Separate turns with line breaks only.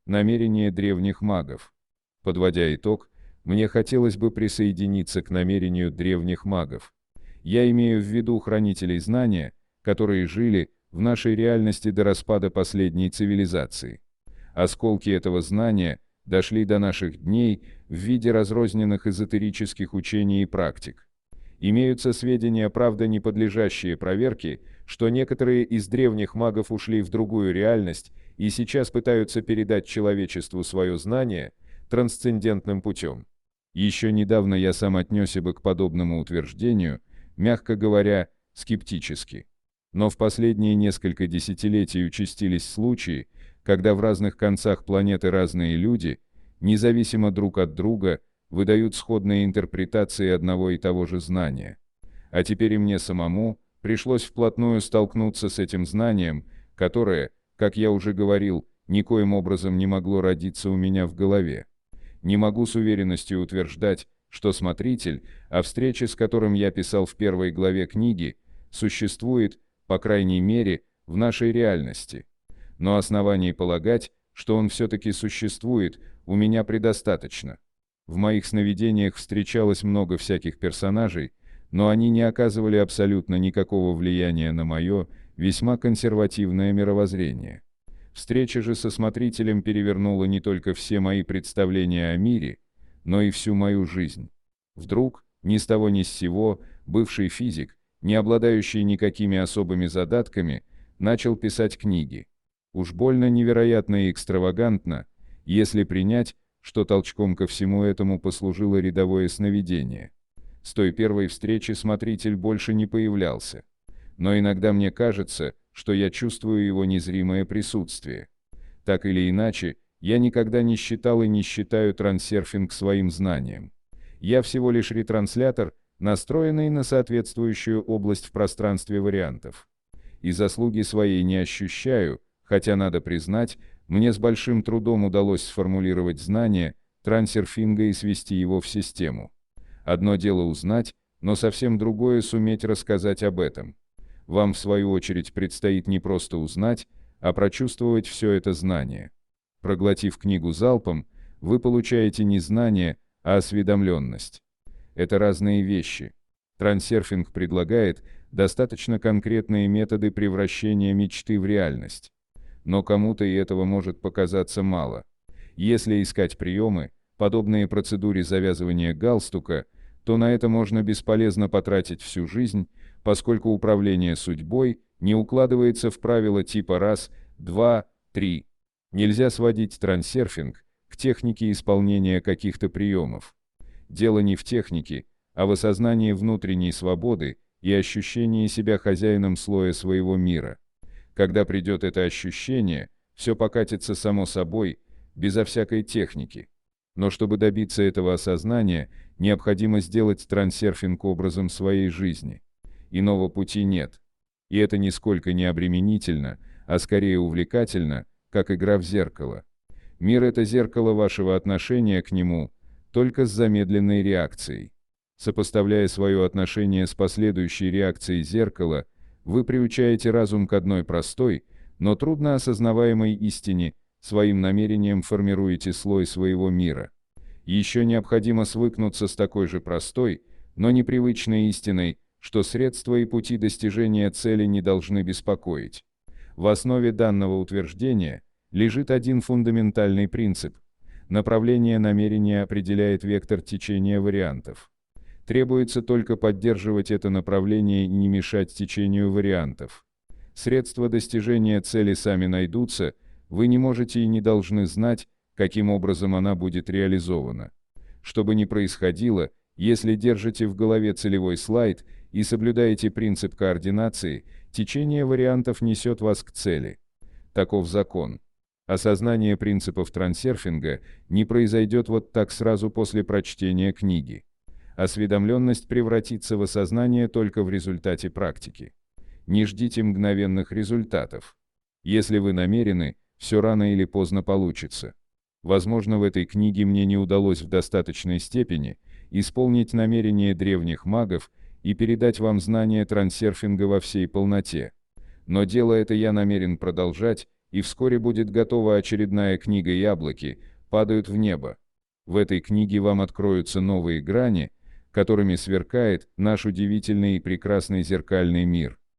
Намерение древних магов. Подводя итог, мне хотелось бы присоединиться к намерению древних магов. Я имею в виду хранителей знания, которые жили в нашей реальности до распада последней цивилизации. Осколки этого знания дошли до наших дней в виде разрозненных эзотерических учений и практик. Имеются сведения, правда не подлежащие проверке, что некоторые из древних магов ушли в другую реальность и сейчас пытаются передать человечеству свое знание трансцендентным путем. Еще недавно я сам отнесся бы к подобному утверждению, мягко говоря, скептически. Но в последние несколько десятилетий участились случаи, когда в разных концах планеты разные люди, независимо друг от друга, выдают сходные интерпретации одного и того же знания. А теперь и мне самому пришлось вплотную столкнуться с этим знанием, которое, как я уже говорил, никоим образом не могло родиться у меня в голове. Не могу с уверенностью утверждать, что смотритель, о встрече с которым я писал в первой главе книги, существует, по крайней мере, в нашей реальности. Но оснований полагать, что он все-таки существует, у меня предостаточно. В моих сновидениях встречалось много всяких персонажей, но они не оказывали абсолютно никакого влияния на мое, весьма консервативное мировоззрение. Встреча же со смотрителем перевернула не только все мои представления о мире, но и всю мою жизнь. Вдруг, ни с того ни с сего, бывший физик, не обладающий никакими особыми задатками, начал писать книги. Уж больно невероятно и экстравагантно, если принять, что толчком ко всему этому послужило рядовое сновидение. С той первой встречи смотритель больше не появлялся. Но иногда мне кажется, что я чувствую его незримое присутствие. Так или иначе, я никогда не считал и не считаю трансерфинг своим знанием. Я всего лишь ретранслятор, настроенный на соответствующую область в пространстве вариантов. И заслуги своей не ощущаю, хотя, надо признать, мне с большим трудом удалось сформулировать знание трансерфинга и свести его в систему. Одно дело узнать, но совсем другое суметь рассказать об этом. Вам, в свою очередь, предстоит не просто узнать, а прочувствовать все это знание. Проглотив книгу залпом, вы получаете не знание, а осведомленность. Это разные вещи. Трансерфинг предлагает достаточно конкретные методы превращения мечты в реальность. Но кому-то и этого может показаться мало. Если искать приемы, подобные процедуре завязывания галстука, то на это можно бесполезно потратить всю жизнь, поскольку управление судьбой не укладывается в правила типа раз, два, три. Нельзя сводить трансерфинг к технике исполнения каких-то приемов. Дело не в технике, а в осознании внутренней свободы и ощущении себя хозяином слоя своего мира. Когда придет это ощущение, все покатится само собой, безо всякой техники. Но чтобы добиться этого осознания, необходимо сделать трансерфинг образом своей жизни. Иного пути нет. И это нисколько не обременительно, а скорее увлекательно, как игра в зеркало. Мир — это зеркало вашего отношения к нему, только с замедленной реакцией. Сопоставляя свое отношение с последующей реакцией зеркала, вы приучаете разум к одной простой, но трудно осознаваемой истине, своим намерением формируете слой своего мира. Еще необходимо свыкнуться с такой же простой, но непривычной истиной, что средства и пути достижения цели не должны беспокоить. В основе данного утверждения лежит один фундаментальный принцип. Направление намерения определяет вектор течения вариантов. Требуется только поддерживать это направление и не мешать течению вариантов. Средства достижения цели сами найдутся, вы не можете и не должны знать, каким образом она будет реализована. Что бы ни происходило, если держите в голове целевой слайд и соблюдаете принцип координации, течение вариантов несет вас к цели. Таков закон. Осознание принципов трансерфинга не произойдет вот так сразу после прочтения книги. Осведомленность превратится в осознание только в результате практики. Не ждите мгновенных результатов. Если вы намерены, все рано или поздно получится. Возможно, в этой книге мне не удалось в достаточной степени исполнить намерения древних магов и передать вам знания трансерфинга во всей полноте. Но дело это я намерен продолжать и вскоре будет готова очередная книга «Яблоки падают в небо». В этой книге вам откроются новые грани, которыми сверкает наш удивительный и прекрасный зеркальный мир.